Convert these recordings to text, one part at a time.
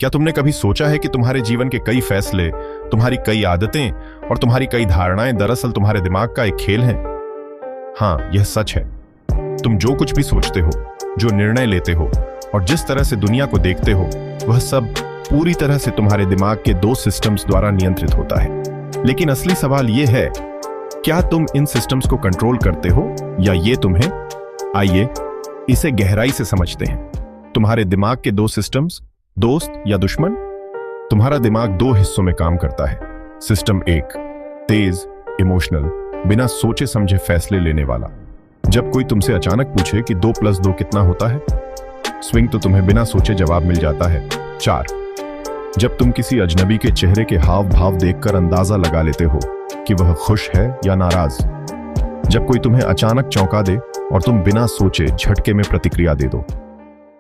क्या तुमने कभी सोचा है कि तुम्हारे जीवन के कई फैसले, तुम्हारी कई आदतें और तुम्हारी कई धारणाएं दरअसल तुम्हारे दिमाग का एक खेल हैं? हाँ, यह सच है। तुम जो कुछ भी सोचते हो, जो निर्णय लेते हो और जिस तरह से दुनिया को देखते हो, वह सब पूरी तरह से तुम्हारे दिमाग के दो सिस्टम्स द्वारा नियंत्रित होता है। लेकिन असली सवाल यह है, क्या तुम इन सिस्टम्स को कंट्रोल करते हो या ये तुम्हें? आइए इसे गहराई से समझते हैं। तुम्हारे दिमाग के दो सिस्टम्स, दोस्त या दुश्मन? तुम्हारा दिमाग दो हिस्सों में काम करता है। सिस्टम एक, तेज, इमोशनल, बिना सोचे समझे फैसले लेने वाला। जब कोई तुमसे अचानक पूछे कि 2+2 कितना होता है, स्विंग तो तुम्हें बिना सोचे जवाब मिल जाता है 4। जब तुम किसी अजनबी के चेहरे के हाव भाव देखकर अंदाजा लगा लेते हो कि वह खुश है या नाराज। जब कोई तुम्हें अचानक चौंका दे और तुम बिना सोचे झटके में प्रतिक्रिया दे दो।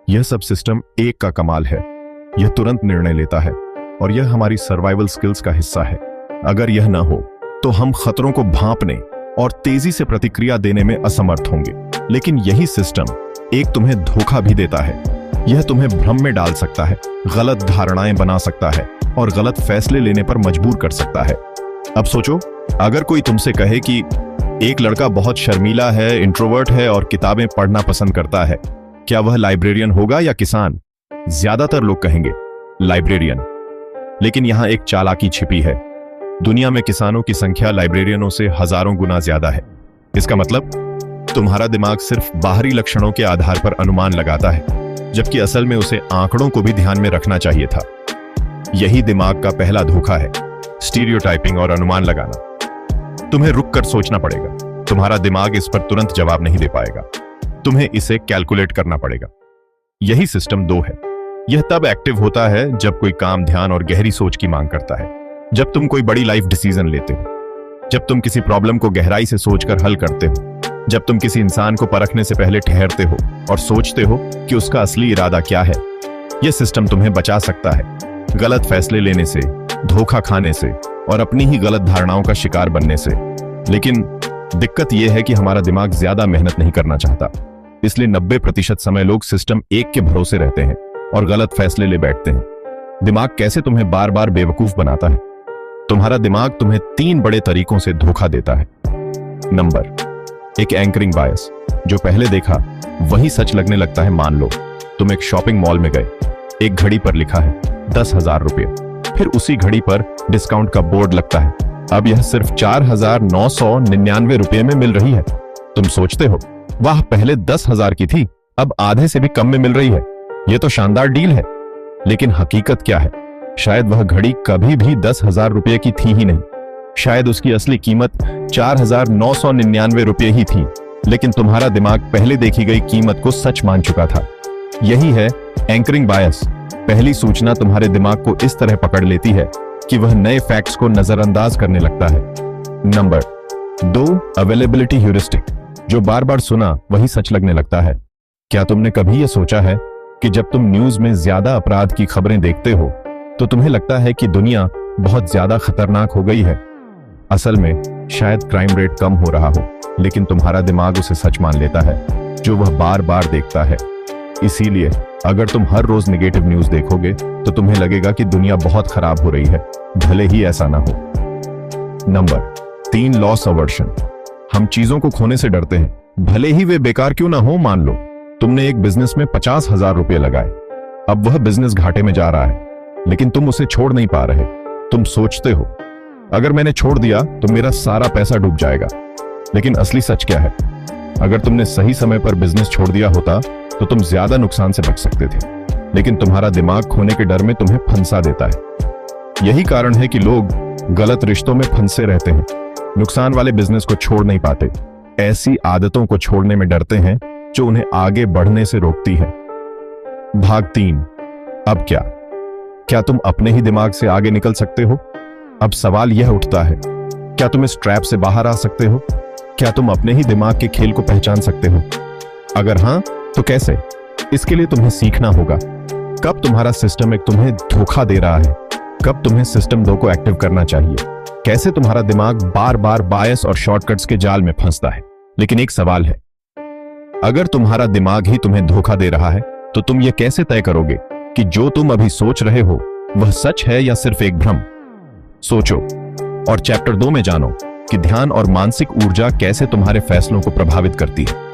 यह सब सिस्टम एक का कमाल है। यह तुरंत निर्णय लेता है और यह हमारी सर्वाइवल स्किल्स का हिस्सा है। अगर यह ना हो तो हम खतरों को भांपने और तेजी से प्रतिक्रिया देने में असमर्थ होंगे। लेकिन यही सिस्टम एक तुम्हें धोखा भी देता है। यह तुम्हें भ्रम में डाल सकता है, गलत धारणाएं बना सकता है और गलत फैसले लेने पर मजबूर कर सकता है। अब सोचो, अगर कोई तुमसे कहे कि एक लड़का बहुत शर्मीला है, इंट्रोवर्ट है और किताबें पढ़ना पसंद करता है, क्या वह लाइब्रेरियन होगा या किसान? ज्यादातर लोग कहेंगे लाइब्रेरियन। लेकिन यहां एक चालाकी छिपी है। दुनिया में किसानों की संख्या लाइब्रेरियनों से हजारों गुना ज्यादा है। इसका मतलब तुम्हारा दिमाग सिर्फ बाहरी लक्षणों के आधार पर अनुमान लगाता है, जबकि असल में उसे आंकड़ों को भी ध्यान में रखना चाहिए था। यही दिमाग का पहला धोखा है, स्टीरियोटाइपिंग और अनुमान लगाना। तुम्हें रुक कर सोचना पड़ेगा। तुम्हारा दिमाग इस पर तुरंत जवाब नहीं दे पाएगा। तुम्हें इसे कैलकुलेट करना पड़ेगा। यही सिस्टम 2 है। यह तब एक्टिव होता है जब कोई काम ध्यान और गहरी सोच की मांग करता है। जब तुम कोई बड़ी लाइफ डिसीजन लेते हो, जब तुम किसी प्रॉब्लम को गहराई से सोचकर हल करते हो, जब तुम किसी इंसान को परखने से पहले ठहरते हो और सोचते हो कि उसका असली इरादा क्या है। यह सिस्टम तुम्हें बचा सकता है गलत फैसले लेने से, धोखा खाने से और अपनी ही गलत धारणाओं का शिकार बनने से। लेकिन दिक्कत यह है कि हमारा दिमाग ज्यादा मेहनत नहीं करना चाहता। इसलिए 90% समय लोग सिस्टम 1 के भरोसे रहते हैं और गलत फैसले ले बैठते हैं। दिमाग कैसे तुम्हें बार बार बेवकूफ बनाता है? तुम्हारा दिमाग तुम्हें 3 बड़े तरीकों से धोखा देता है। नंबर 1, एंकरिंग बायस। जो पहले देखा वही सच लगने लगता है। मान लो तुम एक शॉपिंग मॉल में गए, एक घड़ी पर लिखा है 10,000 रुपये, फिर उसी घड़ी पर डिस्काउंट का बोर्ड लगता है। अब यह सिर्फ 4,999 रुपये में मिल रही है। तुम सोचते हो, वाह, पहले 10,000 की थी, अब आधे से भी कम में मिल रही है। यह तो शानदार डील है। लेकिन हकीकत क्या है? शायद वह घड़ी कभी भी 10,000 रुपये की थी ही नहीं। शायद उसकी असली कीमत 4,999 रुपये ही थी। लेकिन तुम्हारा दिमाग पहले देखी गई कीमत को सच मान चुका था। यही है एंकरिंग बायस। पहली सूचना तुम्हारे दिमाग को इस तरह पकड़ लेती है कि वह नए फैक्ट्स को नजरअंदाज करने लगता है। Number 2, availability heuristic. जो बार बार सुना वही सच लगने लगता है। क्या तुमने कभी यह सोचा है कि जब तुम न्यूज में ज्यादा अपराध की खबरें देखते हो तो तुम्हें लगता है कि दुनिया बहुत ज्यादा खतरनाक हो गई है? असल में शायद क्राइम रेट कम हो रहा हो, लेकिन तुम्हारा दिमाग उसे सच मान लेता है जो वह बार बार देखता है। इसीलिए अगर तुम हर रोज नेगेटिव न्यूज देखोगे तो तुम्हें लगेगा कि दुनिया बहुत खराब हो रही है, भले ही ऐसा ना हो। Number 3, loss aversion. हम चीजों को खोने से डरते हैं, भले ही वे बेकार क्यों ना हो। मान लो तुमने एक बिजनेस में 50,000 रुपये लगाए। अब वह बिजनेस घाटे में जा रहा है, लेकिन तुम उसे छोड़ नहीं पा रहे। तुम सोचते हो, अगर मैंने छोड़ दिया तो मेरा सारा पैसा डूब जाएगा। लेकिन असली सच क्या है? अगर तुमने सही समय पर बिजनेस छोड़ दिया होता तो तुम ज्यादा नुकसान से बच सकते थे। लेकिन तुम्हारा दिमाग खोने के डर में तुम्हें फंसा देता है। यही कारण है कि लोग गलत रिश्तों में फंसे रहते हैं, नुकसान वाले बिजनेस को छोड़ नहीं पाते, ऐसी आदतों को छोड़ने में डरते हैं जो उन्हें आगे बढ़ने से रोकती है। भाग 3, अब क्या? क्या तुम अपने ही दिमाग से आगे निकल सकते हो? अब सवाल यह उठता है, क्या तुम इस ट्रैप से बाहर आ सकते हो? क्या तुम अपने ही दिमाग के खेल को पहचान सकते हो? अगर हां, तो कैसे? इसके लिए तुम्हें सीखना होगा कब तुम्हारा सिस्टम एक तुम्हें धोखा दे रहा है, कब तुम्हें सिस्टम 2 को एक्टिव करना चाहिए, कैसे तुम्हारा दिमाग बार बार बायस और शॉर्टकट्स के जाल में फंसता है। लेकिन एक सवाल है, अगर तुम्हारा दिमाग ही तुम्हें धोखा दे रहा है तो तुम ये कैसे तय करोगे कि जो तुम अभी सोच रहे हो वह सच है या सिर्फ एक भ्रम। सोचो और चैप्टर 2 में जानो कि ध्यान और मानसिक ऊर्जा कैसे तुम्हारे फैसलों को प्रभावित करती है।